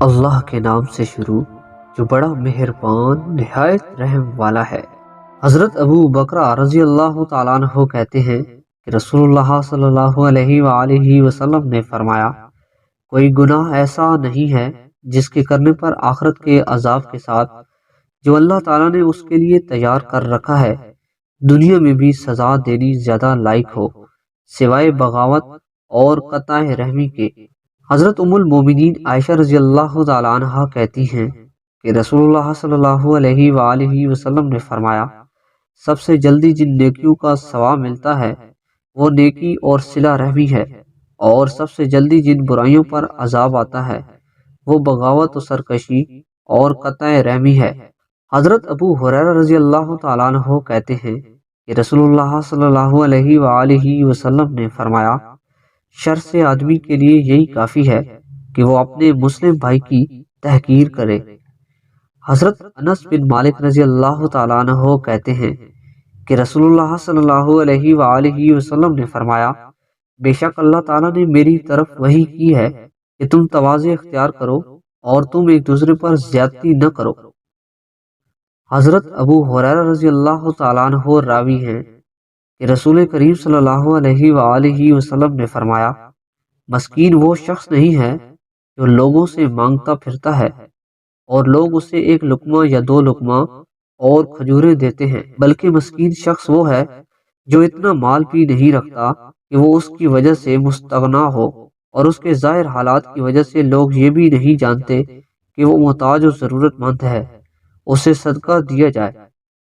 اللہ کے نام سے شروع جو بڑا مہربان نہایت رحم والا ہے۔ حضرت ابو بکرہ رضی اللہ تعالیٰ عنہ کہتے ہیں کہ رسول اللہ صلی اللہ علیہ وآلہ وسلم نے فرمایا، کوئی گناہ ایسا نہیں ہے جس کے کرنے پر آخرت کے عذاب کے ساتھ جو اللہ تعالیٰ نے اس کے لیے تیار کر رکھا ہے دنیا میں بھی سزا دینی زیادہ لائق ہو، سوائے بغاوت اور قطع رحمی کے۔ حضرت ام المومنین عائشہ رضی اللہ تعالیٰ عنہ کہتی ہیں کہ رسول اللہ صلی اللہ علیہ وآلہ وسلم نے فرمایا، سب سے جلدی جن نیکیوں کا ثواب ملتا ہے وہ نیکی اور صلہ رحمی ہے، اور سب سے جلدی جن برائیوں پر عذاب آتا ہے وہ بغاوت و سرکشی اور قطع رحمی ہے۔ حضرت ابو ہریرہ رضی اللہ تعالیٰ عنہ کہتے ہیں کہ رسول اللہ صلی اللہ علیہ وآلہ وسلم نے فرمایا، شر سے آدمی کے لیے یہی کافی ہے کہ وہ اپنے مسلم بھائی کی تحقیر کرے۔ حضرت انس بن مالک رضی اللہ تعالیٰ عنہ کہتے ہیں کہ رسول اللہ صلی اللہ علیہ وآلہ وسلم نے فرمایا، بے شک اللہ تعالیٰ نے میری طرف وحی کی ہے کہ تم تواضع اختیار کرو اور تم ایک دوسرے پر زیادتی نہ کرو۔ حضرت ابو ہریرہ رضی اللہ تعالیٰ عنہ راوی ہیں کہ رسول کریم صلی اللہ علیہ وآلہ وسلم نے فرمایا، مسکین وہ شخص نہیں ہے جو لوگوں سے مانگتا پھرتا ہے اور لوگ اسے ایک لقمہ یا دو لقمہ اور کھجوریں دیتے ہیں، بلکہ مسکین شخص وہ ہے جو اتنا مال بھی نہیں رکھتا کہ وہ اس کی وجہ سے مستغنا ہو، اور اس کے ظاہر حالات کی وجہ سے لوگ یہ بھی نہیں جانتے کہ وہ محتاج و ضرورت مند ہے، اسے صدقہ دیا جائے،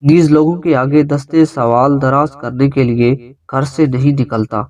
نیز لوگوں کے آگے دستے سوال دراز کرنے کے لیے گھر سے نہیں نکلتا۔